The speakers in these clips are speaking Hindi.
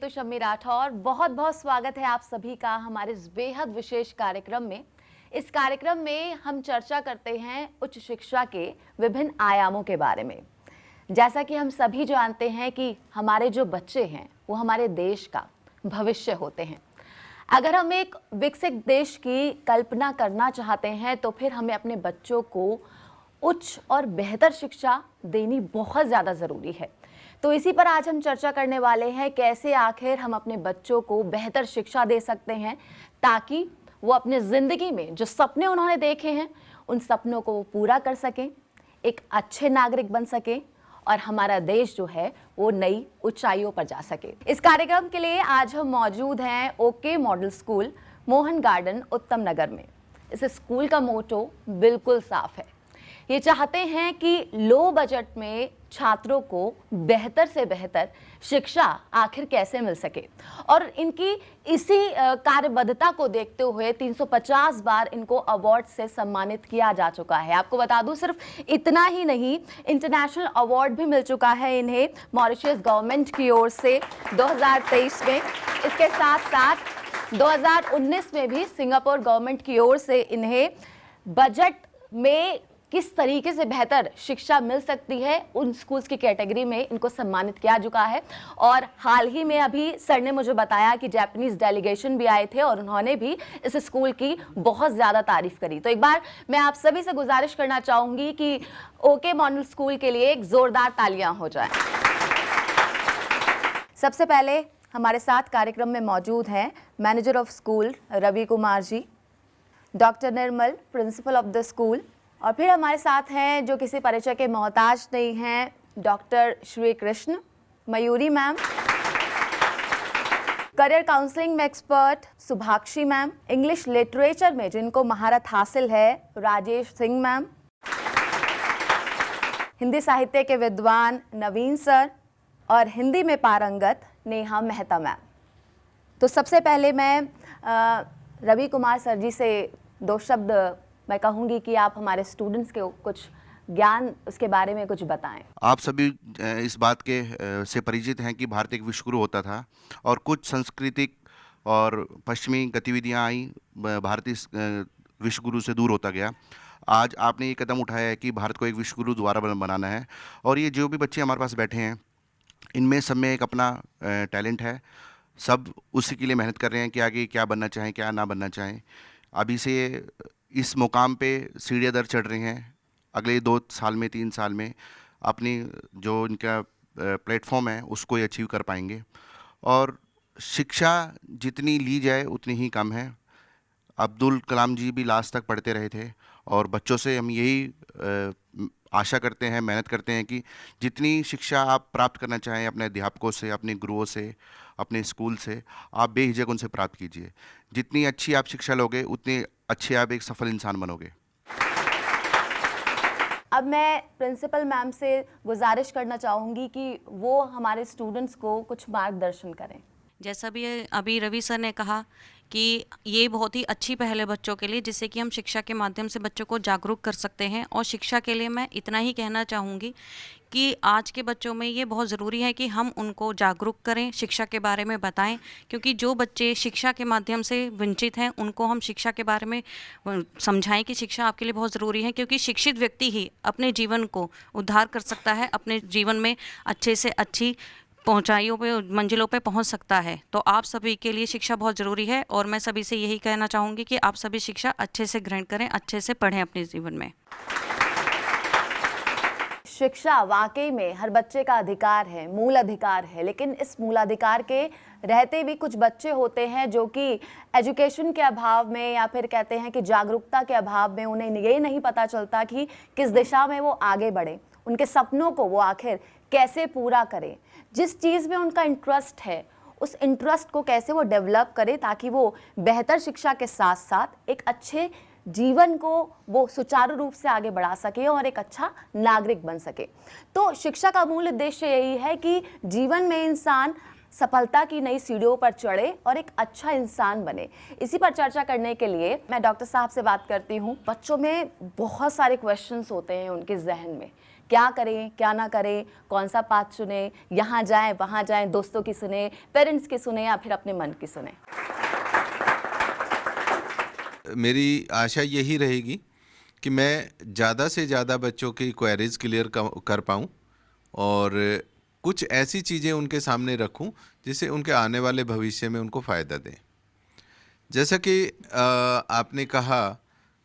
रितु शम्मी राठौर। बहुत बहुत स्वागत है आप सभी का हमारे इस बेहद विशेष कार्यक्रम में। इस कार्यक्रम में हम चर्चा करते हैं उच्च शिक्षा के विभिन्न आयामों के बारे में। जैसा कि हम सभी जानते हैं कि हमारे जो बच्चे हैं वो हमारे देश का भविष्य होते हैं। अगर हम एक विकसित देश की कल्पना करना चाहते हैं तो फिर हमें अपने बच्चों को उच्च और बेहतर शिक्षा देनी बहुत ज़्यादा ज़रूरी है। तो इसी पर आज हम चर्चा करने वाले हैं, कैसे आखिर हम अपने बच्चों को बेहतर शिक्षा दे सकते हैं ताकि वो अपने ज़िंदगी में जो सपने उन्होंने देखे हैं उन सपनों को पूरा कर सकें, एक अच्छे नागरिक बन सकें और हमारा देश जो है वो नई ऊंचाइयों पर जा सके। इस कार्यक्रम के लिए आज हम मौजूद हैं okay model school, Mohan garden, उत्तम नगर में। इस स्कूल का मोटो बिल्कुल साफ है। ये चाहते हैं कि लो बजट में छात्रों को बेहतर से बेहतर शिक्षा आखिर कैसे मिल सके, और इनकी इसी कार्यबद्धता को देखते हुए 350 बार इनको अवार्ड से सम्मानित किया जा चुका है। आपको बता दूं, सिर्फ इतना ही नहीं, इंटरनेशनल अवार्ड भी मिल चुका है इन्हें मॉरिशस गवर्नमेंट की ओर से 2023 में। इसके साथ साथ 2019 में भी सिंगापुर गवर्नमेंट की ओर से इन्हें बजट में किस तरीके से बेहतर शिक्षा मिल सकती है उन स्कूल्स की कैटेगरी में इनको सम्मानित किया चुका है। और हाल ही में अभी सर ने मुझे बताया कि जापानीज डेलीगेशन भी आए थे और उन्होंने भी इस स्कूल की बहुत ज़्यादा तारीफ करी। तो एक बार मैं आप सभी से गुजारिश करना चाहूँगी कि ओके मॉडल स्कूल के लिए एक ज़ोरदार तालियां हो जाएं। सबसे पहले हमारे साथ कार्यक्रम में मौजूद हैं manager of school Ravi Kumar ji, doctor Nirmal, principal of the school, और फिर हमारे साथ हैं जो किसी परिचय के मोहताज नहीं हैं, doctor Shri Krishna, Mayuri ma'am, career counselling में एक्सपर्ट सुभाक्षी मैम, इंग्लिश लिटरेचर में जिनको महारत हासिल है राजेश सिंह मैम, हिंदी साहित्य के विद्वान नवीन सर और हिंदी में पारंगत नेहा मेहता मैम। तो सबसे पहले मैं रवि कुमार सर जी से दो शब्द मैं कहूँगी कि आप हमारे स्टूडेंट्स के कुछ ज्ञान उसके बारे में कुछ बताएं। आप सभी इस बात के से परिचित हैं कि भारत एक विश्वगुरु होता था और कुछ सांस्कृतिक और पश्चिमी गतिविधियां आई, भारतीय विश्वगुरु से दूर होता गया। आज आपने ये कदम उठाया है कि भारत को एक विश्वगुरु दोबारा बनाना है, और ये जो भी बच्चे हमारे पास बैठे हैं इनमें सब में एक अपना टैलेंट है। सब उसी के लिए मेहनत कर रहे हैं कि आगे क्या बनना चाहें, क्या ना बनना चाहें। अभी से इस मुकाम पे सीढ़ियाँ दर चढ़ रही हैं। अगले 2 साल में, 3 साल में अपनी जो इनका प्लेटफॉर्म है उसको ये अचीव कर पाएंगे। और शिक्षा जितनी ली जाए उतनी ही कम है। अब्दुल कलाम जी भी लास्ट तक पढ़ते रहे थे, और बच्चों से हम यही आशा करते हैं, मेहनत करते हैं कि जितनी शिक्षा आप प्राप्त करना चाहें अपने अध्यापकों से, अपने गुरुओं से, अपने स्कूल से, आप बेहिचक उनसे प्राप्त कीजिए। जितनी अच्छी आप शिक्षा लोगे उतनी अच्छे आप एक सफल इंसान बनोगे। अब मैं प्रिंसिपल मैम से गुजारिश करना चाहूँगी कि वो हमारे स्टूडेंट्स को कुछ मार्गदर्शन करें। जैसा भी अभी रवि सर ने कहा कि ये बहुत ही अच्छी पहल है बच्चों के लिए, जिससे कि हम शिक्षा के माध्यम से बच्चों को जागरूक कर सकते हैं। और शिक्षा के लिए मैं इतना ही कहना चाहूँगी कि आज के बच्चों में ये बहुत ज़रूरी है कि हम उनको जागरूक करें, शिक्षा के बारे में बताएं, क्योंकि जो बच्चे शिक्षा के माध्यम से वंचित हैं उनको हम शिक्षा के बारे में समझाएं कि शिक्षा आपके लिए बहुत ज़रूरी है, क्योंकि शिक्षित व्यक्ति ही अपने जीवन को उद्धार कर सकता है, अपने जीवन में अच्छे से अच्छी पहुंचाइयों पे, मंजिलों पे पहुंच सकता है। तो आप सभी के लिए शिक्षा बहुत ज़रूरी है, और मैं सभी से यही कहना चाहूँगी कि आप सभी शिक्षा अच्छे से ग्रहण करें, अच्छे से पढ़ें अपने जीवन में। शिक्षा वाकई में हर बच्चे का अधिकार है, मूल अधिकार है, लेकिन इस मूलाधिकार के रहते भी कुछ बच्चे होते हैं जो कि एजुकेशन के अभाव में या फिर कहते हैं कि जागरूकता के अभाव में उन्हें ये नहीं पता चलता कि किस दिशा में वो आगे बढ़े, उनके सपनों को वो आखिर कैसे पूरा करें, जिस चीज़ में उनका इंटरेस्ट है उस इंटरेस्ट को कैसे वो डेवलप करे ताकि वो बेहतर शिक्षा के साथ साथ एक अच्छे जीवन को वो सुचारू रूप से आगे बढ़ा सके और एक अच्छा नागरिक बन सके। तो शिक्षा का मूल उद्देश्य यही है कि जीवन में इंसान सफलता की नई सीढ़ियों पर चढ़े और एक अच्छा इंसान बने। इसी पर चर्चा करने के लिए मैं डॉक्टर साहब से बात करती हूँ। बच्चों में बहुत सारे क्वेश्चंस होते हैं उनके जहन में क्या करें क्या ना करें, कौन सा पाथ चुने, यहाँ जाएं वहाँ जाएं, दोस्तों की सुने, पेरेंट्स की सुने या फिर अपने मन की सुने? मेरी आशा यही रहेगी कि मैं ज़्यादा से ज़्यादा बच्चों की क्वेरीज क्लियर कर पाऊँ और कुछ ऐसी चीज़ें उनके सामने रखूं जिससे उनके आने वाले भविष्य में उनको फ़ायदा दें। जैसा कि आपने कहा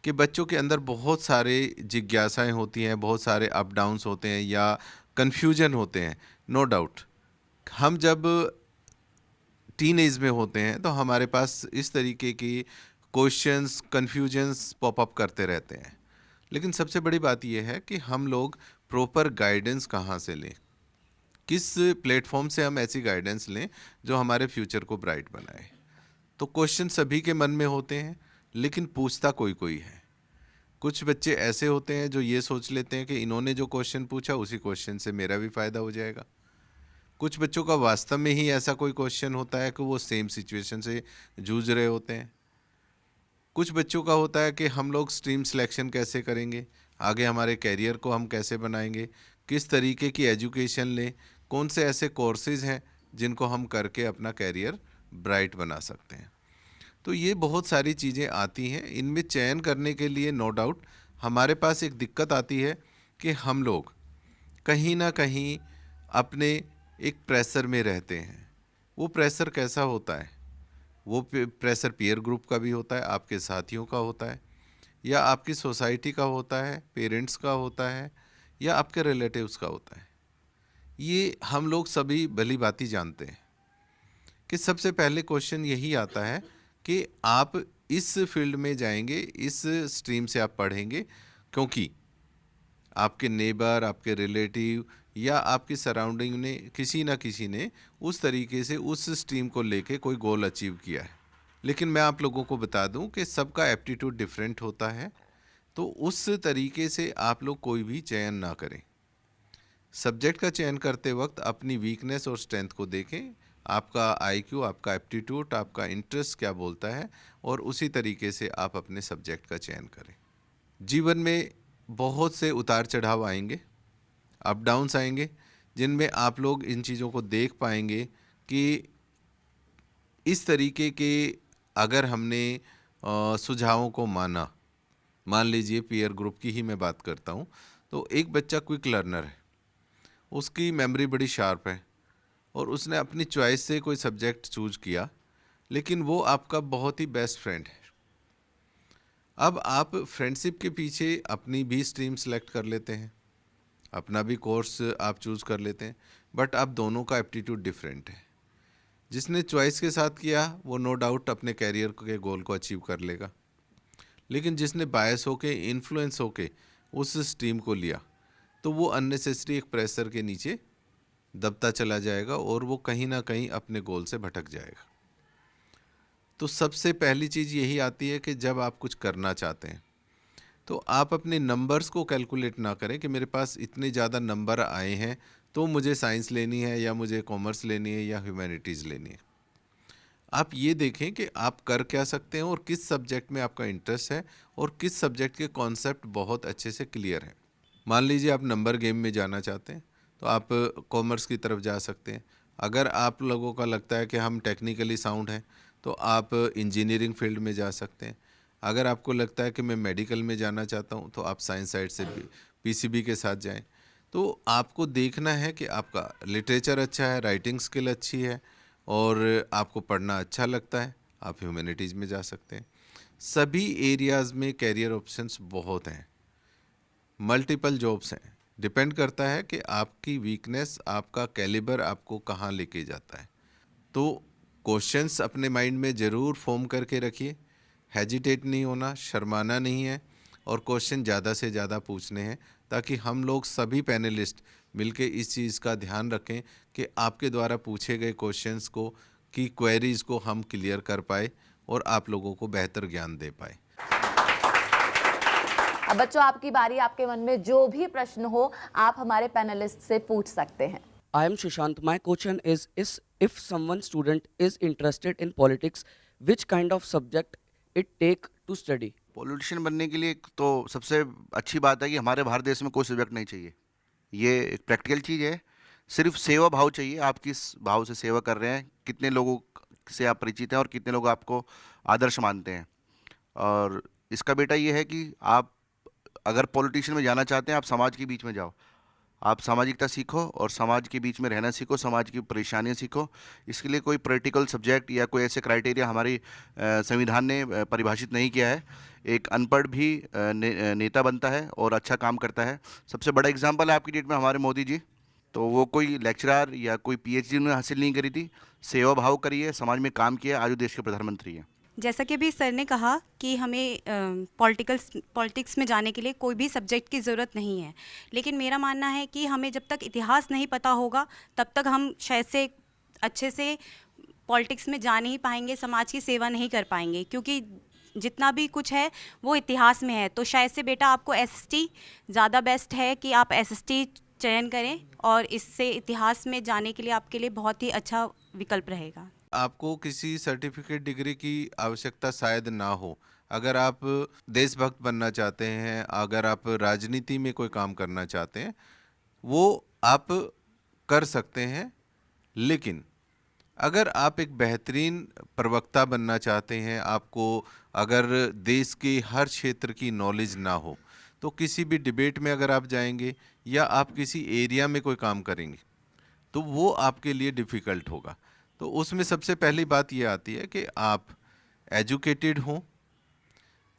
कि बच्चों के अंदर बहुत सारे जिज्ञासाएं होती हैं, बहुत सारे अप डाउन्स होते हैं या कन्फ्यूजन होते हैं। नो डाउट हम जब टीन एज में होते हैं तो हमारे पास इस तरीके की क्वेश्चंस, कन्फ्यूजन्स पॉपअप करते रहते हैं। लेकिन सबसे बड़ी बात यह है कि हम लोग प्रॉपर गाइडेंस कहाँ से लें, किस प्लेटफॉर्म से हम ऐसी गाइडेंस लें जो हमारे फ्यूचर को ब्राइट बनाए। तो क्वेश्चन सभी के मन में होते हैं, लेकिन पूछता कोई कोई है। कुछ बच्चे ऐसे होते हैं जो ये सोच लेते हैं कि इन्होंने जो क्वेश्चन पूछा उसी क्वेश्चन से मेरा भी फ़ायदा हो जाएगा। कुछ बच्चों का वास्तव में ही ऐसा कोई क्वेश्चन होता है कि वो सेम सिचुएशन से जूझ रहे होते हैं। कुछ बच्चों का होता है कि हम लोग स्ट्रीम सिलेक्शन कैसे करेंगे, आगे हमारे कैरियर को हम कैसे बनाएंगे, किस तरीके की एजुकेशन लें, कौन से ऐसे कोर्सेज़ हैं जिनको हम करके अपना कैरियर ब्राइट बना सकते हैं। तो ये बहुत सारी चीज़ें आती हैं। इनमें चयन करने के लिए नो डाउट हमारे पास एक दिक्कत आती है कि हम लोग कहीं ना कहीं अपने एक प्रेशर में रहते हैं। वो प्रेशर कैसा होता है? वो प्रेशर पीयर ग्रुप का भी होता है, आपके साथियों का होता है, या आपकी सोसाइटी का होता है, पेरेंट्स का होता है, या आपके रिलेटिव्स का होता है। ये हम लोग सभी भली भांति जानते हैं कि सबसे पहले क्वेश्चन यही आता है कि आप इस फील्ड में जाएंगे, इस स्ट्रीम से आप पढ़ेंगे क्योंकि आपके नेबर, आपके रिलेटिव या आपकी सराउंडिंग ने किसी ना किसी ने उस तरीके से उस स्ट्रीम को लेके कोई गोल अचीव किया है। लेकिन मैं आप लोगों को बता दूं कि सबका एप्टीट्यूड डिफरेंट होता है, तो उस तरीके से आप लोग कोई भी चयन ना करें। सब्जेक्ट का चयन करते वक्त अपनी वीकनेस और स्ट्रेंथ को देखें, आपका आईक्यू, आपका एप्टीट्यूड, आपका इंटरेस्ट क्या बोलता है, और उसी तरीके से आप अपने सब्जेक्ट का चयन करें। जीवन में बहुत से उतार चढ़ाव आएंगे, अप डाउन्स आएंगे, जिनमें आप लोग इन चीज़ों को देख पाएंगे कि इस तरीके के अगर हमने सुझावों को मान लीजिए पीयर ग्रुप की ही मैं बात करता हूँ, तो एक बच्चा क्विक लर्नर है, उसकी मेमोरी बड़ी शार्प है और उसने अपनी चॉइस से कोई सब्जेक्ट चूज किया, लेकिन वो आपका बहुत ही बेस्ट फ्रेंड है। अब आप फ्रेंडशिप के पीछे अपनी भी स्ट्रीम सेलेक्ट कर लेते हैं, अपना भी कोर्स आप चूज़ कर लेते हैं, बट अब दोनों का एप्टीट्यूड डिफरेंट है। जिसने चॉइस के साथ किया वो नो डाउट अपने कैरियर के गोल को अचीव कर लेगा, लेकिन जिसने बायस होके, इन्फ्लुएंस होके उस स्ट्रीम को लिया, तो वो अननेसेसरी एक प्रेशर के नीचे दबता चला जाएगा और वो कहीं ना कहीं अपने गोल से भटक जाएगा। तो सबसे पहली चीज़ यही आती है कि जब आप कुछ करना चाहते हैं तो आप अपने नंबर्स को कैलकुलेट ना करें कि मेरे पास इतने ज़्यादा नंबर आए हैं तो मुझे साइंस लेनी है या मुझे कॉमर्स लेनी है या ह्यूमैनिटीज़ लेनी है। आप ये देखें कि आप कर क्या सकते हैं और किस सब्जेक्ट में आपका इंटरेस्ट है और किस सब्जेक्ट के कॉन्सेप्ट बहुत अच्छे से क्लियर हैं। मान लीजिए आप नंबर गेम में जाना चाहते हैं तो आप कॉमर्स की तरफ जा सकते हैं। अगर आप लोगों का लगता है कि हम टेक्निकली साउंड हैं तो आप इंजीनियरिंग फील्ड में जा सकते हैं। अगर आपको लगता है कि मैं मेडिकल में जाना चाहता हूं तो आप साइंस साइड से पीसीबी के साथ जाएं। तो आपको देखना है कि आपका लिटरेचर अच्छा है, राइटिंग स्किल अच्छी है और आपको पढ़ना अच्छा लगता है, आप ह्यूमैनिटीज़ में जा सकते हैं। सभी एरियाज़ में कैरियर ऑप्शंस बहुत हैं, मल्टीपल जॉब्स हैं। डिपेंड करता है कि आपकी वीकनेस, आपका कैलिबर आपको कहाँ लेके जाता है। तो क्वेश्चंस अपने माइंड में ज़रूर फॉर्म करके रखिए, हेजिटेट नहीं होना, शर्माना नहीं है और क्वेश्चन ज़्यादा से ज़्यादा पूछने हैं, ताकि हम लोग सभी पैनलिस्ट मिलके इस चीज़ का ध्यान रखें कि आपके द्वारा पूछे गए क्वेश्चंस को, की क्वेरीज़ को हम क्लियर कर पाए और आप लोगों को बेहतर ज्ञान दे पाए। अब बच्चों, आपकी बारी। आपके मन में जो भी प्रश्न हो आप हमारे पैनलिस्ट से पूछ सकते हैं। I am Shushant. My question is if someone student is interested in politics, which kind of subject it take to study? Politician बनने के लिए तो सबसे अच्छी बात है कि हमारे भारत देश में कोई सब्जेक्ट नहीं चाहिए। ये एक प्रैक्टिकल चीज़ है। सिर्फ सेवा भाव चाहिए, आप किस भाव से सेवा कर रहे हैं, कितने लोगों से आप परिचित हैं और कितने लोग आपको आदर्श मानते हैं। और इसका बेटा ये है कि आप अगर पॉलिटिशियन में जाना चाहते हैं, आप समाज के बीच में जाओ, आप सामाजिकता सीखो और समाज के बीच में रहना सीखो, समाज की परेशानियां सीखो। इसके लिए कोई पॉलिटिकल सब्जेक्ट या कोई ऐसे क्राइटेरिया हमारी संविधान ने परिभाषित नहीं किया है। एक अनपढ़ भी नेता बनता है और अच्छा काम करता है। सबसे बड़ा एग्जाम्पल है आपकी डेट में हमारे मोदी जी। तो वो कोई लेक्चरर या कोई पीएचडी उन्होंने हासिल नहीं करी थी, सेवा भाव करी है, समाज में काम किया, आज वो देश के प्रधानमंत्री हैं। जैसा कि अभी सर ने कहा कि हमें पॉलिटिक्स में जाने के लिए कोई भी सब्जेक्ट की ज़रूरत नहीं है, लेकिन मेरा मानना है कि हमें जब तक इतिहास नहीं पता होगा तब तक हम शायद से अच्छे से पॉलिटिक्स में जा नहीं पाएंगे, समाज की सेवा नहीं कर पाएंगे, क्योंकि जितना भी कुछ है वो इतिहास में है। तो शायद से बेटा आपको एसएसटी ज़्यादा बेस्ट है कि आप एसएसटी चयन करें, और इससे इतिहास में जाने के लिए आपके लिए बहुत ही अच्छा विकल्प रहेगा। आपको किसी सर्टिफिकेट डिग्री की आवश्यकता शायद ना हो। अगर आप देशभक्त बनना चाहते हैं, अगर आप राजनीति में कोई काम करना चाहते हैं, वो आप कर सकते हैं। लेकिन अगर आप एक बेहतरीन प्रवक्ता बनना चाहते हैं, आपको अगर देश के हर क्षेत्र की नॉलेज ना हो, तो किसी भी डिबेट में अगर आप जाएंगे या आप किसी एरिया में कोई काम करेंगे तो वो आपके लिए डिफ़िकल्ट होगा। तो उसमें सबसे पहली बात ये आती है कि आप एजुकेटेड हों।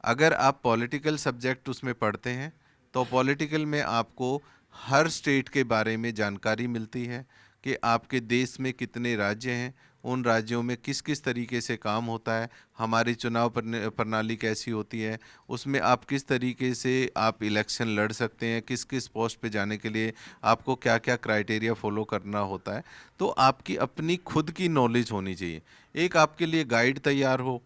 अगर आप पॉलिटिकल सब्जेक्ट उसमें पढ़ते हैं तो पॉलिटिकल में आपको हर स्टेट के बारे में जानकारी मिलती है कि आपके देश में कितने राज्य हैं, उन राज्यों में किस किस तरीके से काम होता है, हमारी चुनाव प्रणाली कैसी होती है, उसमें आप किस तरीके से आप इलेक्शन लड़ सकते हैं, किस किस पोस्ट पे जाने के लिए आपको क्या क्या क्राइटेरिया फॉलो करना होता है। तो आपकी अपनी खुद की नॉलेज होनी चाहिए। एक आपके लिए गाइड तैयार हो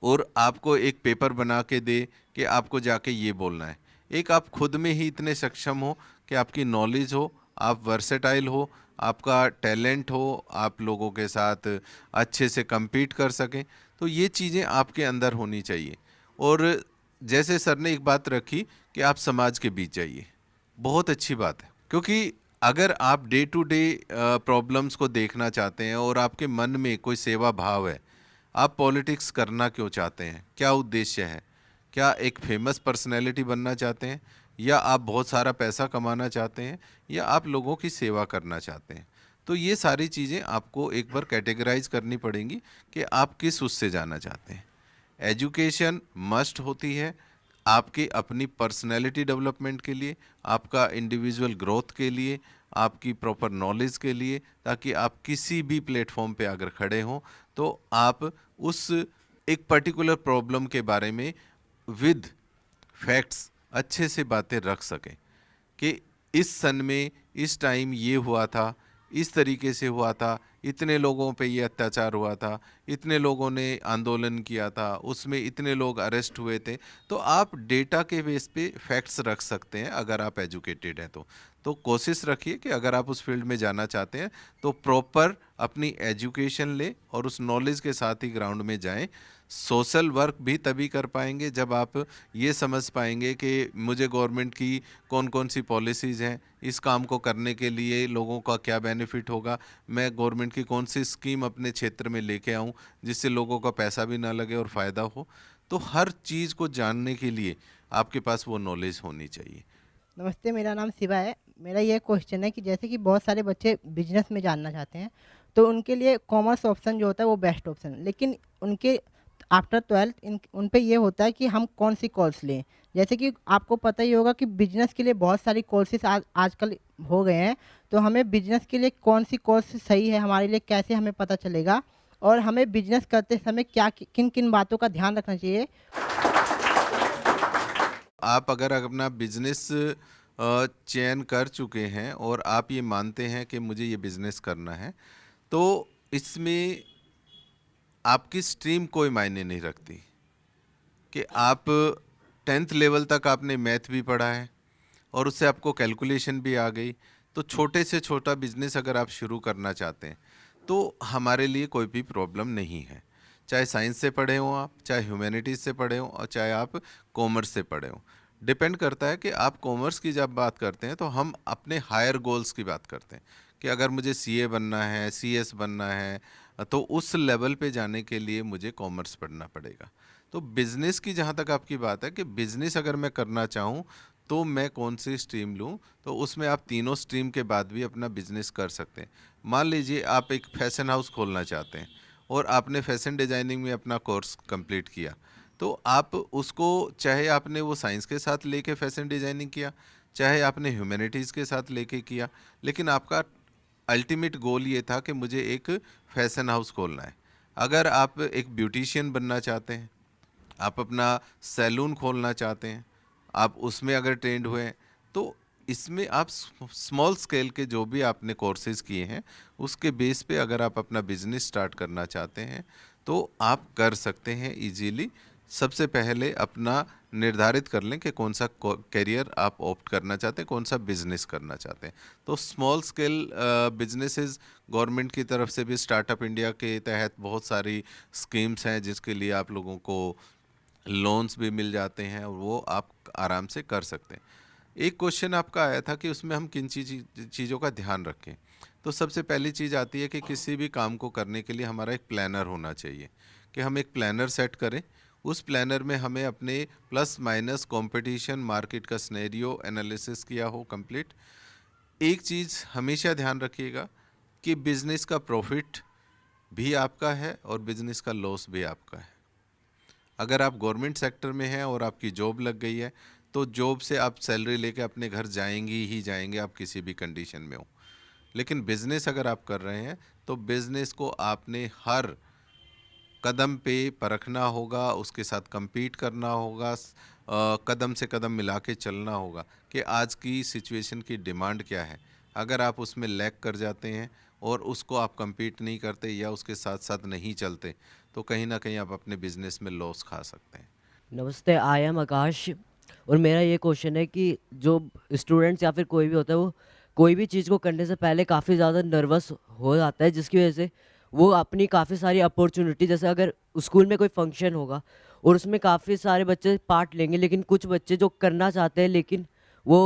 और आपको एक पेपर बना के दे कि आपको जाके ये बोलना है। एक आप खुद में ही इतने सक्षम हो कि आपकी नॉलेज हो, आप वर्सेटाइल हो, आपका टैलेंट हो, आप लोगों के साथ अच्छे से compete कर सकें। तो ये चीज़ें आपके अंदर होनी चाहिए। और जैसे सर ने एक बात रखी कि आप समाज के बीच जाइए, बहुत अच्छी बात है, क्योंकि अगर आप डे टू डे प्रॉब्लम्स को देखना चाहते हैं और आपके मन में कोई सेवा भाव है, आप पॉलिटिक्स करना क्यों चाहते हैं, क्या उद्देश्य है? क्या एक फेमस पर्सनैलिटी बनना चाहते हैं, या आप बहुत सारा पैसा कमाना चाहते हैं, या आप लोगों की सेवा करना चाहते हैं? तो ये सारी चीज़ें आपको एक बार कैटेगराइज करनी पड़ेंगी कि आप किस उससे जाना चाहते हैं। एजुकेशन मस्ट होती है आपकी अपनी पर्सनैलिटी डेवलपमेंट के लिए, आपका इंडिविजुअल ग्रोथ के लिए, आपकी प्रॉपर नॉलेज के लिए, ताकि आप किसी भी प्लेटफॉर्म पे अगर खड़े हों तो आप उस एक पर्टिकुलर प्रॉब्लम के बारे में विद फैक्ट्स अच्छे से बातें रख सकें कि इस सन में इस टाइम ये हुआ था, इस तरीके से हुआ था, इतने लोगों पे ये अत्याचार हुआ था, इतने लोगों ने आंदोलन किया था, उसमें इतने लोग अरेस्ट हुए थे। तो आप डेटा के बेस पे फैक्ट्स रख सकते हैं अगर आप एजुकेटेड हैं तो कोशिश रखिए कि अगर आप उस फील्ड में जाना चाहते हैं तो प्रॉपर अपनी एजुकेशन लें और उस नॉलेज के साथ ही ग्राउंड में जाएं। सोशल वर्क भी तभी कर पाएंगे जब आप ये समझ पाएंगे कि मुझे गवर्नमेंट की कौन कौन सी पॉलिसीज़ हैं, इस काम को करने के लिए लोगों का क्या बेनिफिट होगा, मैं गवर्नमेंट की कौन सी स्कीम अपने क्षेत्र में लेके आऊँ जिससे लोगों का पैसा भी ना लगे और फ़ायदा हो। तो हर चीज़ को जानने के लिए आपके पास वो नॉलेज होनी चाहिए। नमस्ते, मेरा नाम शिवा है। मेरा ये क्वेश्चन है कि जैसे कि बहुत सारे बच्चे बिजनेस में जानना चाहते हैं, तो उनके लिए कॉमर्स ऑप्शन जो होता है वो बेस्ट ऑप्शन, लेकिन उनके आफ्टर 12 उन पे ये होता है कि हम कौन सी कोर्स लें। जैसे कि आपको पता ही होगा कि बिजनेस के लिए बहुत सारी कोर्सेज आजकल हो गए हैं, तो हमें बिजनेस के लिए कौन सी कोर्स सही है हमारे लिए, कैसे हमें पता चलेगा, और हमें बिजनेस करते समय क्या किन किन बातों का ध्यान रखना चाहिए। आप अगर अपना बिजनेस चयन कर चुके हैं और आप ये मानते हैं कि मुझे ये बिजनेस करना है, तो इसमें आपकी स्ट्रीम कोई मायने नहीं रखती कि आप 10th लेवल तक आपने मैथ भी पढ़ा है और उससे आपको कैलकुलेशन भी आ गई। तो छोटे से छोटा बिजनेस अगर आप शुरू करना चाहते हैं तो हमारे लिए कोई भी प्रॉब्लम नहीं है, चाहे साइंस से पढ़े हों आप, चाहे ह्यूमैनिटीज़ से पढ़े हों और चाहे आप कॉमर्स से पढ़े हों। डिपेंड करता है कि आप कॉमर्स की जब बात करते हैं तो हम अपने हायर गोल्स की बात करते हैं कि अगर मुझे सीए बनना है, सीएस बनना है, तो उस लेवल पे जाने के लिए मुझे कॉमर्स पढ़ना पड़ेगा। तो बिज़नेस की जहाँ तक आपकी बात है कि बिज़नेस अगर मैं करना चाहूँ तो मैं कौन सी स्ट्रीम लूँ, तो उसमें आप तीनों स्ट्रीम के बाद भी अपना बिजनेस कर सकते हैं। मान लीजिए आप एक फैशन हाउस खोलना चाहते हैं और आपने फैशन डिज़ाइनिंग में अपना कोर्स कंप्लीट किया, तो आप उसको, चाहे आपने वो साइंस के साथ लेके फैशन डिज़ाइनिंग किया, चाहे आपने ह्यूमैनिटीज़ के साथ लेके किया, लेकिन आपका अल्टीमेट गोल ये था कि मुझे एक फैशन हाउस खोलना है। अगर आप एक ब्यूटिशियन बनना चाहते हैं, आप अपना सैलून खोलना चाहते हैं, आप उसमें अगर ट्रेंड हुए हैं, तो इसमें आप स्मॉल स्केल के जो भी आपने कोर्सेज़ किए हैं उसके बेस पे अगर आप अपना बिजनेस स्टार्ट करना चाहते हैं तो आप कर सकते हैं इजीली। सबसे पहले अपना निर्धारित कर लें कि कौन सा करियर आप ऑप्ट करना चाहते हैं, कौन सा बिजनेस करना चाहते हैं। तो स्मॉल स्केल बिजनेसेस गवर्नमेंट की तरफ से भी स्टार्टअप इंडिया के तहत बहुत सारी स्कीम्स हैं जिसके लिए आप लोगों को लोन्स भी मिल जाते हैं और वो आप आराम से कर सकते हैं। एक क्वेश्चन आपका आया था कि उसमें हम किन चीज़ों का ध्यान रखें। तो सबसे पहली चीज़ आती है कि किसी भी काम को करने के लिए हमारा एक प्लानर होना चाहिए, कि हम एक प्लानर सेट करें। उस प्लानर में हमें अपने प्लस माइनस कंपटीशन मार्केट का सिनेरियो एनालिसिस किया हो कंप्लीट। एक चीज़ हमेशा ध्यान रखिएगा कि बिज़नेस का प्रॉफिट भी आपका है और बिज़नेस का लॉस भी आपका है। अगर आप गवर्नमेंट सेक्टर में हैं और आपकी जॉब लग गई है तो जॉब से आप सैलरी लेके अपने घर जाएंगे ही जाएंगे, आप किसी भी कंडीशन में हो। लेकिन बिज़नेस अगर आप कर रहे हैं तो बिज़नेस को आपने हर कदम पे परखना होगा, उसके साथ compete करना होगा, कदम से कदम मिला के चलना होगा कि आज की सिचुएशन की डिमांड क्या है। अगर आप उसमें लैग कर जाते हैं और उसको आप compete नहीं करते या उसके साथ साथ नहीं चलते तो कहीं ना कहीं आप अपने बिजनेस में लॉस खा सकते हैं। नमस्ते, आई एम आकाश। और मेरा ये क्वेश्चन है कि जो स्टूडेंट्स या फिर कोई भी होता है वो कोई भी चीज़ को करने से पहले काफ़ी ज़्यादा नर्वस हो जाता है, जिसकी वजह से वो अपनी काफ़ी सारी अपॉर्चुनिटी, जैसे अगर स्कूल में कोई फंक्शन होगा और उसमें काफ़ी सारे बच्चे पार्ट लेंगे, लेकिन कुछ बच्चे जो करना चाहते हैं लेकिन वो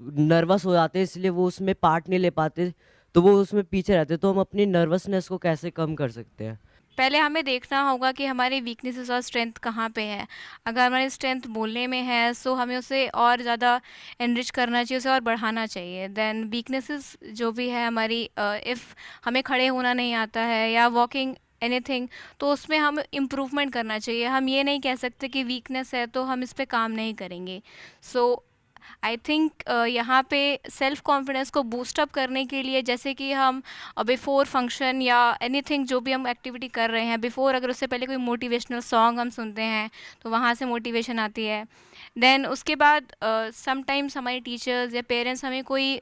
नर्वस हो जाते हैं इसलिए वो उसमें पार्ट नहीं ले पाते, तो वो उसमें पीछे रहते हैं। तो हम अपनी नर्वसनेस को कैसे कम कर सकते हैं? पहले हमें देखना होगा कि हमारी वीकनेसेस और स्ट्रेंथ कहाँ पे है। अगर हमारी स्ट्रेंथ बोलने में है सो हमें उसे और ज़्यादा एनरिच करना चाहिए, उसे और बढ़ाना चाहिए। देन वीकनेसेस जो भी है हमारी, इफ़ हमें खड़े होना नहीं आता है या वॉकिंग एनीथिंग, तो उसमें हम इम्प्रूवमेंट करना चाहिए। हम ये नहीं कह सकते कि वीकनेस है तो हम इस पे काम नहीं करेंगे। सो आई थिंक यहाँ पे सेल्फ कॉन्फिडेंस को बूस्ट अप करने के लिए, जैसे कि हम बिफोर फंक्शन या एनीथिंग जो भी हम एक्टिविटी कर रहे हैं, बिफोर अगर उससे पहले कोई मोटिवेशनल सॉन्ग हम सुनते हैं तो वहाँ से मोटिवेशन आती है। देन उसके बाद समटाइम्स हमारे टीचर्स या पेरेंट्स हमें कोई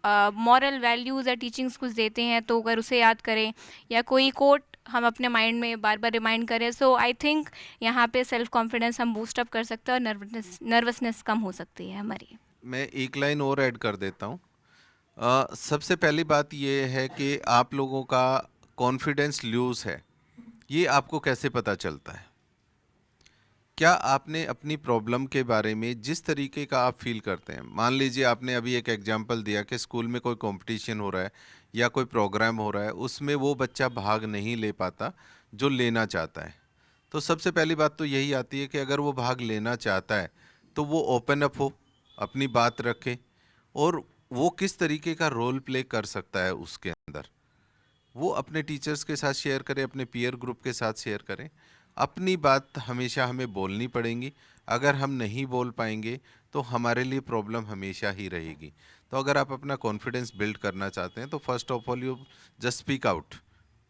मॉरल वैल्यूज़ या टीचिंग्स कुछ देते हैं तो अगर उसे याद करें या कोई कोट हम अपने माइंड में बार बार रिमाइंड करें, सो आई थिंक यहाँ पे सेल्फ कॉन्फिडेंस हम बूस्ट अप कर सकते हैं और नर्वसनेस कम हो सकती है हमारी। मैं एक लाइन और ऐड कर देता हूँ। सबसे पहली बात ये है कि आप लोगों का कॉन्फिडेंस लूज़ है, ये आपको कैसे पता चलता है? क्या आपने अपनी प्रॉब्लम के बारे में जिस तरीके का आप फील करते हैं, मान लीजिए आपने अभी एक एग्जांपल दिया कि स्कूल में कोई कंपटीशन हो रहा है या कोई प्रोग्राम हो रहा है, उसमें वो बच्चा भाग नहीं ले पाता जो लेना चाहता है। तो सबसे पहली बात तो यही आती है कि अगर वो भाग लेना चाहता है तो वो ओपन अप हो, अपनी बात रखे और वो किस तरीके का रोल प्ले कर सकता है उसके अंदर, वो अपने टीचर्स के साथ शेयर करें, अपने पीयर ग्रुप के साथ शेयर करें। अपनी बात हमेशा हमें बोलनी पड़ेगी। अगर हम नहीं बोल पाएंगे तो हमारे लिए प्रॉब्लम हमेशा ही रहेगी। तो अगर आप अपना कॉन्फिडेंस बिल्ड करना चाहते हैं तो first of all you just speak out,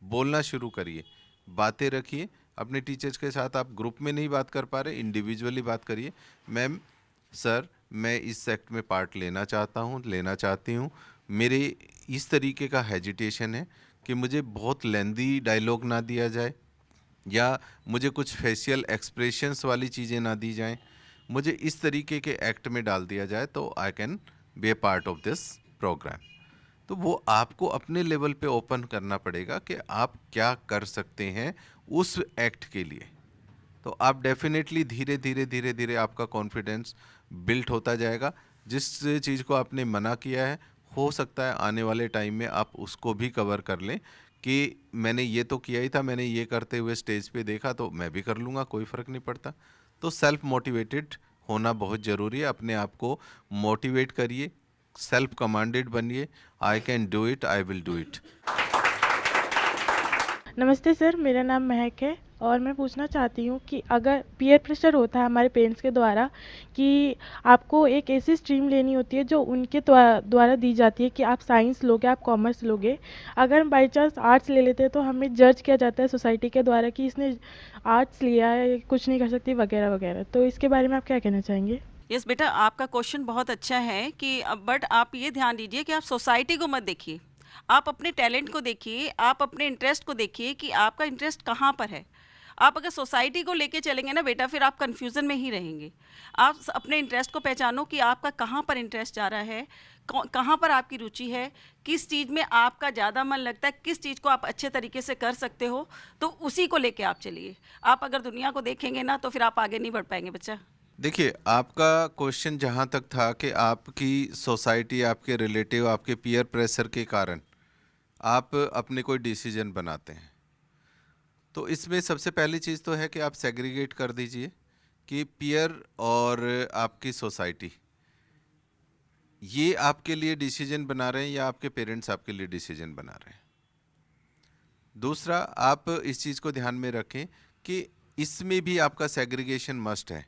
बोलना शुरू करिए, बातें रखिए। अपने टीचर्स के साथ आप ग्रुप में नहीं बात कर पा रहे, इंडिविजुअली बात करिए। मैम, सर, मैं इस सेक्ट में पार्ट लेना चाहता हूँ, लेना चाहती हूँ, मेरे इस तरीके का हेजिटेशन है कि मुझे बहुत लेंदी डायलॉग ना दिया जाए या मुझे कुछ फेशियल एक्सप्रेशंस वाली चीज़ें ना दी जाएं, मुझे इस तरीके के एक्ट में डाल दिया जाए तो I can be a part of this programme. तो वो आपको अपने लेवल पे ओपन करना पड़ेगा कि आप क्या कर सकते हैं उस एक्ट के लिए। तो आप डेफिनेटली धीरे धीरे धीरे धीरे आपका कॉन्फिडेंस बिल्ट होता जाएगा। जिस चीज़ को आपने मना किया है, हो सकता है आने वाले टाइम में आप उसको भी कवर कर लें कि मैंने ये तो किया ही था, मैंने ये करते हुए स्टेज पे देखा तो मैं भी कर लूँगा, कोई फ़र्क नहीं पड़ता। तो सेल्फ मोटिवेटेड होना बहुत ज़रूरी है। अपने आप को मोटिवेट करिए, सेल्फ कमांडेड बनिए, I can do it, I will do it. नमस्ते सर, मेरा नाम महक है और मैं पूछना चाहती हूँ कि अगर पीयर प्रेशर होता है हमारे पेरेंट्स के द्वारा कि आपको एक ऐसी स्ट्रीम लेनी होती है जो उनके द्वारा दी जाती है कि आप साइंस लोगे, आप कॉमर्स लोगे, अगर हम बाई चांस आर्ट्स ले लेते हैं तो हमें जज किया जाता है सोसाइटी के द्वारा कि इसने आर्ट्स लिया है, कुछ नहीं कर सकती वगैरह वगैरह। तो इसके बारे में आप क्या कहना चाहेंगे? यस बेटा, आपका क्वेश्चन बहुत अच्छा है कि बट आप ये ध्यान दीजिए कि आप सोसाइटी को मत देखिए, आप अपने टैलेंट को देखिए, आप अपने इंटरेस्ट को देखिए कि आपका इंटरेस्ट कहाँ पर है। आप अगर सोसाइटी को लेके चलेंगे ना बेटा, फिर आप कंफ्यूजन में ही रहेंगे। आप अपने इंटरेस्ट को पहचानो कि आपका कहाँ पर इंटरेस्ट जा रहा है, कहाँ पर आपकी रुचि है, किस चीज़ में आपका ज़्यादा मन लगता है, किस चीज़ को आप अच्छे तरीके से कर सकते हो, तो उसी को लेके आप चलिए। आप अगर दुनिया को देखेंगे ना तो फिर आप आगे नहीं बढ़ पाएंगे बच्चा। देखिए, आपका क्वेश्चन जहाँ तक था कि आपकी सोसाइटी, आपके रिलेटिव, आपके पीयर प्रेशर के कारण आप अपने कोई डिसीजन बनाते हैं, तो इसमें सबसे पहली चीज़ तो है कि आप सेग्रीगेट कर दीजिए कि पीयर और आपकी सोसाइटी ये आपके लिए डिसीजन बना रहे हैं या आपके पेरेंट्स आपके लिए डिसीजन बना रहे हैं। दूसरा, आप इस चीज़ को ध्यान में रखें कि इसमें भी आपका सेग्रीगेशन मस्ट है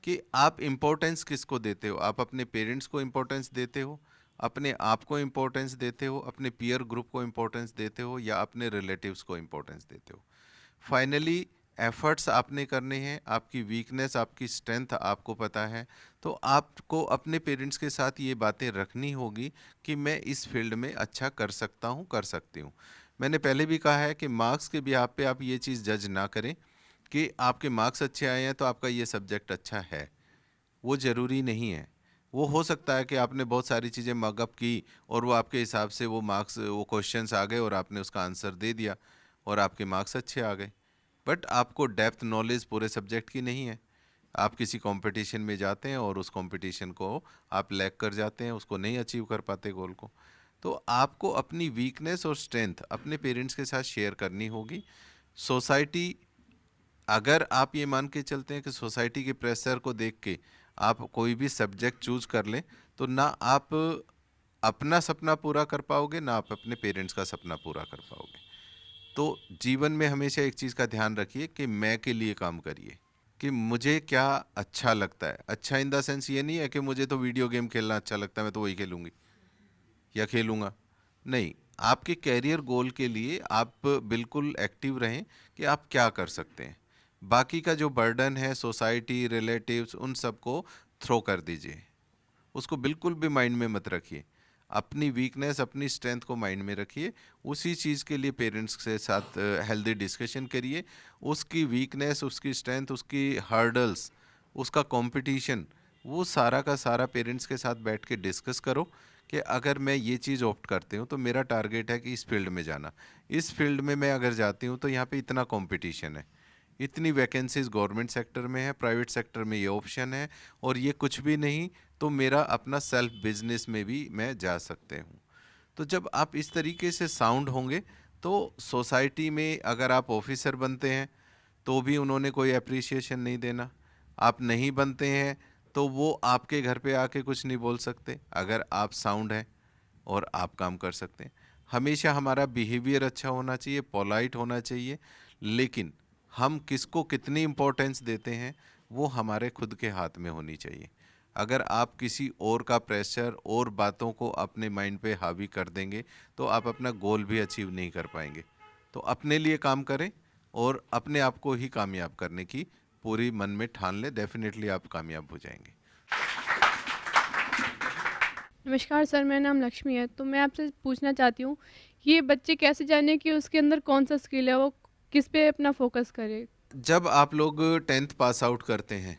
कि आप इम्पोर्टेंस किसको देते हो। आप अपने पेरेंट्स को इम्पोर्टेंस देते हो, अपने आप को इम्पोर्टेंस देते हो, अपने पीयर ग्रुप को इम्पोर्टेंस देते हो या अपने रिलेटिव्स को इम्पोर्टेंस देते हो। फाइनली एफर्ट्स आपने करने हैं, आपकी वीकनेस, आपकी स्ट्रेंथ आपको पता है, तो आपको अपने पेरेंट्स के साथ ये बातें रखनी होगी कि मैं इस फील्ड में अच्छा कर सकता हूँ, कर सकती हूँ। मैंने पहले भी कहा है कि मार्क्स के बिहाफ पे आप ये चीज़ जज ना करें कि आपके मार्क्स अच्छे आए हैं तो आपका ये सब्जेक्ट अच्छा है, वो ज़रूरी नहीं है। वो हो सकता है कि आपने बहुत सारी चीज़ें मगअप की और वो आपके हिसाब से वो मार्क्स, वो क्वेश्चंस आ गए और आपने उसका आंसर दे दिया और आपके मार्क्स अच्छे आ गए, बट आपको डेप्थ नॉलेज पूरे सब्जेक्ट की नहीं है। आप किसी कंपटीशन में जाते हैं और उस कंपटीशन को आप लैग कर जाते हैं, उसको नहीं अचीव कर पाते गोल को। तो आपको अपनी वीकनेस और स्ट्रेंथ अपने पेरेंट्स के साथ शेयर करनी होगी। सोसाइटी, अगर आप ये मान के चलते हैं कि सोसाइटी के प्रेशर को देख के आप कोई भी सब्जेक्ट चूज कर लें, तो ना आप अपना सपना पूरा कर पाओगे, ना आप अपने पेरेंट्स का सपना पूरा कर पाओगे। तो जीवन में हमेशा एक चीज़ का ध्यान रखिए कि मैं के लिए काम करिए, कि मुझे क्या अच्छा लगता है। अच्छा इन द सेंस ये नहीं है कि मुझे तो वीडियो गेम खेलना अच्छा लगता है, मैं तो वही खेलूँगी या खेलूँगा। नहीं, आपके कैरियर गोल के लिए आप बिल्कुल एक्टिव रहें कि आप क्या कर सकते हैं। बाकी का जो बर्डन है, सोसाइटी, रिलेटिव्स, उन सबको थ्रो कर दीजिए, उसको बिल्कुल भी माइंड में मत रखिए। अपनी वीकनेस, अपनी स्ट्रेंथ को माइंड में रखिए। उसी चीज़ के लिए पेरेंट्स के साथ हेल्दी डिस्कशन करिए। उसकी वीकनेस, उसकी स्ट्रेंथ, उसकी हर्डल्स, उसका कंपटीशन, वो सारा का सारा पेरेंट्स के साथ बैठ के डिस्कस करो कि अगर मैं ये चीज़ ऑप्ट करती हूँ तो मेरा टारगेट है कि इस फील्ड में जाना, इस फील्ड में मैं अगर जाती हूँ तो यहाँ पे इतना कंपटीशन है, इतनी वैकेंसीज गवर्नमेंट सेक्टर में है, प्राइवेट सेक्टर में ये ऑप्शन है, और ये कुछ भी नहीं तो मेरा अपना सेल्फ बिजनेस में भी मैं जा सकते हूँ। तो जब आप इस तरीके से साउंड होंगे तो सोसाइटी में अगर आप ऑफिसर बनते हैं तो भी उन्होंने कोई अप्रिसिएशन नहीं देना, आप नहीं बनते हैं तो वो आपके घर पे आके कुछ नहीं बोल सकते अगर आप साउंड हैं और आप काम कर सकते हैं। हमेशा हमारा बिहेवियर अच्छा होना चाहिए, पोलाइट होना चाहिए, लेकिन हम किसको कितनी इम्पोर्टेंस देते हैं वो हमारे खुद के हाथ में होनी चाहिए। अगर आप किसी और का प्रेशर और बातों को अपने माइंड पे हावी कर देंगे तो आप अपना गोल भी अचीव नहीं कर पाएंगे। तो अपने लिए काम करें और अपने आप को ही कामयाब करने की पूरी मन में ठान लें, डेफिनेटली आप कामयाब हो जाएंगे। नमस्कार सर, मेरा नाम लक्ष्मी है। तो मैं आपसे पूछना चाहती हूँ कि ये बच्चे कैसे जाने कि उसके अंदर कौन सा स्किल है, वो किस पे अपना फोकस करे। जब आप लोग 10th पास आउट करते हैं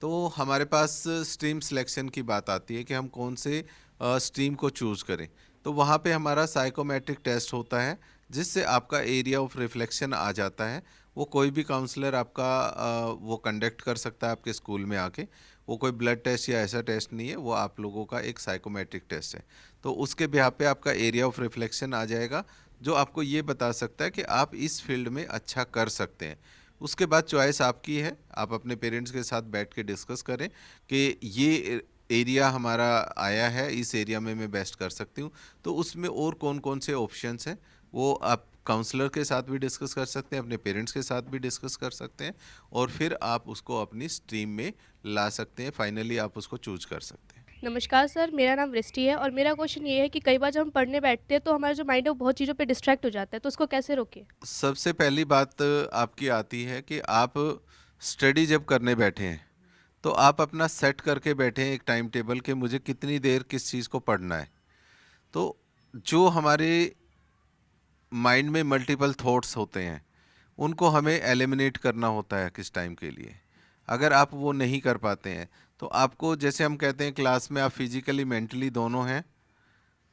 तो हमारे पास स्ट्रीम सिलेक्शन की बात आती है कि हम कौन से स्ट्रीम को चूज़ करें। तो वहाँ पे हमारा साइकोमेट्रिक टेस्ट होता है जिससे आपका एरिया ऑफ रिफ्लेक्शन आ जाता है वो कोई भी काउंसलर आपका वो कंडक्ट कर सकता है आपके स्कूल में आके। वो कोई ब्लड टेस्ट या ऐसा टेस्ट नहीं है, वो आप लोगों का एक साइकोमेट्रिक टेस्ट है। तो उसके बिहाफ पे आपका एरिया ऑफ रिफ्लेक्शन आ जाएगा, जो आपको ये बता सकता है कि आप इस फील्ड में अच्छा कर सकते हैं। उसके बाद चॉइस आपकी है, आप अपने पेरेंट्स के साथ बैठ के डिस्कस करें कि ये एरिया हमारा आया है, इस एरिया में मैं बेस्ट कर सकती हूँ। तो उसमें और कौन कौन से ऑप्शंस हैं वो आप काउंसलर के साथ भी डिस्कस कर सकते हैं, अपने पेरेंट्स के साथ भी डिस्कस कर सकते हैं, और फिर आप उसको अपनी स्ट्रीम में ला सकते हैं। फाइनली आप उसको चूज कर सकते हैं। नमस्कार सर, मेरा नाम वृष्टि है और मेरा क्वेश्चन ये है कि कई बार जब हम पढ़ने बैठते हैं तो हमारा जो माइंड है वो बहुत चीज़ों पे डिस्ट्रैक्ट हो जाता है, तो उसको कैसे रोकें? सबसे पहली बात आपकी आती है कि आप स्टडी जब करने बैठे हैं तो आप अपना सेट करके बैठे हैं एक टाइम टेबल कि मुझे कितनी देर किस चीज़ को पढ़ना है। तो जो हमारे माइंड में मल्टीपल थॉट्स होते हैं उनको हमें एलिमिनेट करना होता है किस टाइम के लिए। अगर आप वो नहीं कर पाते हैं तो आपको, जैसे हम कहते हैं क्लास में आप फिजिकली मेंटली दोनों हैं,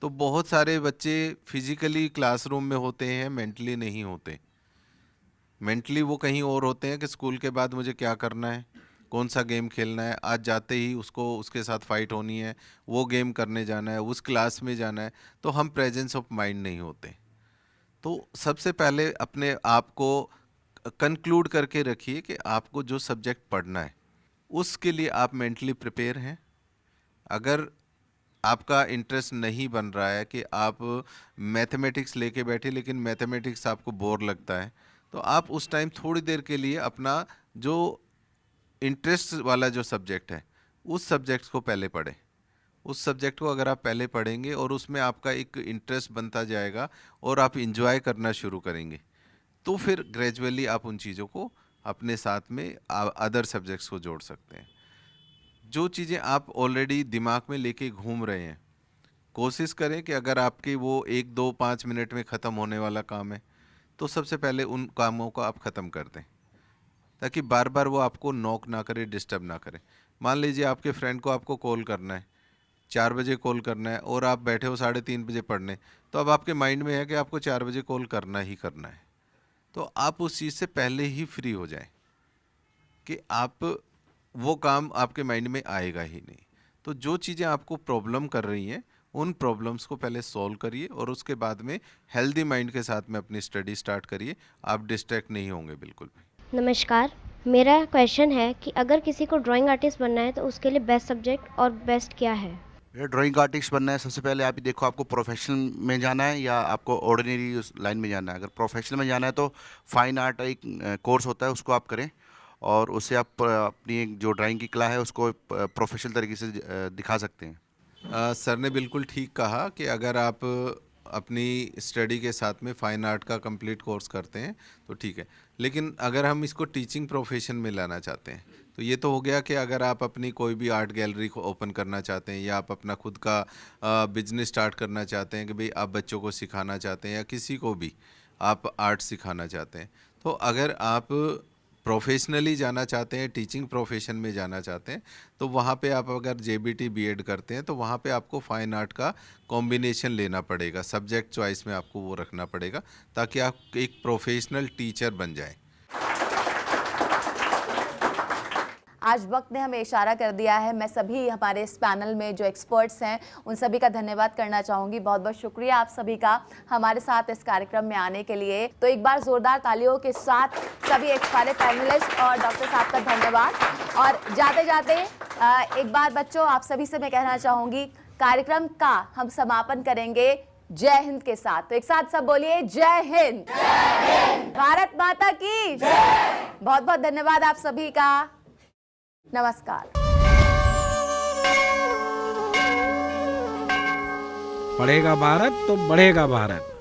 तो बहुत सारे बच्चे फिजिकली क्लासरूम में होते हैं, मेंटली नहीं होते। मेंटली वो कहीं और होते हैं कि स्कूल के बाद मुझे क्या करना है, कौन सा गेम खेलना है, आज जाते ही उसको उसके साथ फाइट होनी है, वो गेम करने जाना है, उस क्लास में जाना है। तो हम प्रेजेंस ऑफ माइंड नहीं होते। तो सबसे पहले अपने आप को कंक्लूड करके रखिए कि आपको जो सब्जेक्ट पढ़ना है उसके लिए आप मेंटली प्रिपेयर हैं। अगर आपका इंटरेस्ट नहीं बन रहा है कि आप मैथमेटिक्स लेके बैठे लेकिन मैथमेटिक्स आपको बोर लगता है, तो आप उस टाइम थोड़ी देर के लिए अपना जो इंटरेस्ट वाला जो सब्जेक्ट है उस सब्जेक्ट को पहले पढ़ें। उस सब्जेक्ट को अगर आप पहले पढ़ेंगे और उसमें आपका एक इंटरेस्ट बनता जाएगा और आप इंजॉय करना शुरू करेंगे, तो फिर ग्रेजुअली आप उन चीज़ों को अपने साथ में अदर सब्जेक्ट्स को जोड़ सकते हैं। जो चीज़ें आप ऑलरेडी दिमाग में लेके घूम रहे हैं, कोशिश करें कि अगर आपके वो 1, 2, 5 मिनट में ख़त्म होने वाला काम है तो सबसे पहले उन कामों को आप ख़त्म कर दें, ताकि बार बार वो आपको नॉक ना करे, डिस्टर्ब ना करे। मान लीजिए आपके फ्रेंड को आपको कॉल करना है, 4 बजे कॉल करना है और आप बैठे हो 3:30 बजे पढ़ने, तो अब आपके माइंड में है कि आपको 4 बजे कॉल करना ही करना है। तो आप उस चीज़ से पहले ही फ्री हो जाएं कि आप वो काम आपके माइंड में आएगा ही नहीं। तो जो चीज़ें आपको प्रॉब्लम कर रही हैं उन प्रॉब्लम्स को पहले सॉल्व करिए और उसके बाद में हेल्दी माइंड के साथ में अपनी स्टडी स्टार्ट करिए। आप डिस्ट्रैक्ट नहीं होंगे बिल्कुल भी। नमस्कार, मेरा क्वेश्चन है कि अगर किसी को ड्राइंग आर्टिस्ट बनना है तो उसके लिए बेस्ट सब्जेक्ट और बेस्ट क्या है? ड्राइंग आर्टिस्ट बनना है, सबसे पहले आप ही देखो आपको प्रोफेशनल में जाना है या आपको ऑर्डिनरी उस लाइन में जाना है। अगर प्रोफेशनल में जाना है तो फाइन आर्ट एक कोर्स होता है, उसको आप करें और उससे आप अपनी जो ड्राइंग की कला है उसको प्रोफेशनल तरीके से दिखा सकते हैं। सर ने बिल्कुल ठीक कहा कि अगर आप अपनी स्टडी के साथ में फ़ाइन आर्ट का कंप्लीट कोर्स करते हैं तो ठीक है, लेकिन अगर हम इसको टीचिंग प्रोफेशन में लाना चाहते हैं तो ये तो हो गया कि अगर आप अपनी कोई भी आर्ट गैलरी को ओपन करना चाहते हैं या आप अपना खुद का बिजनेस स्टार्ट करना चाहते हैं कि भाई आप बच्चों को सिखाना चाहते हैं या किसी को भी आप आर्ट सिखाना चाहते हैं, तो अगर आप प्रोफेशनली जाना चाहते हैं, टीचिंग प्रोफेशन में जाना चाहते हैं, तो वहाँ पे आप अगर JBT B.Ed करते हैं तो वहाँ पे आपको फाइन आर्ट का कॉम्बिनेशन लेना पड़ेगा, सब्जेक्ट चॉइस में आपको वो रखना पड़ेगा ताकि आप एक प्रोफेशनल टीचर बन जाएं। आज वक्त ने हमें इशारा कर दिया है। मैं सभी हमारे इस पैनल में जो एक्सपर्ट्स हैं उन सभी का धन्यवाद करना चाहूँगी। बहुत बहुत शुक्रिया आप सभी का हमारे साथ इस कार्यक्रम में आने के लिए। तो एक बार ज़ोरदार तालियों के साथ सभी हमारे पैनलिस्ट और डॉक्टर साहब का धन्यवाद। और जाते जाते एक बार बच्चों आप सभी से मैं कहना चाहूँगी, कार्यक्रम का हम समापन करेंगे जय हिंद के साथ। तो एक साथ सब बोलिए जय हिंद, भारत माता की जय। बहुत बहुत धन्यवाद आप सभी का। नमस्कार। पढ़ेगा भारत तो बढ़ेगा भारत।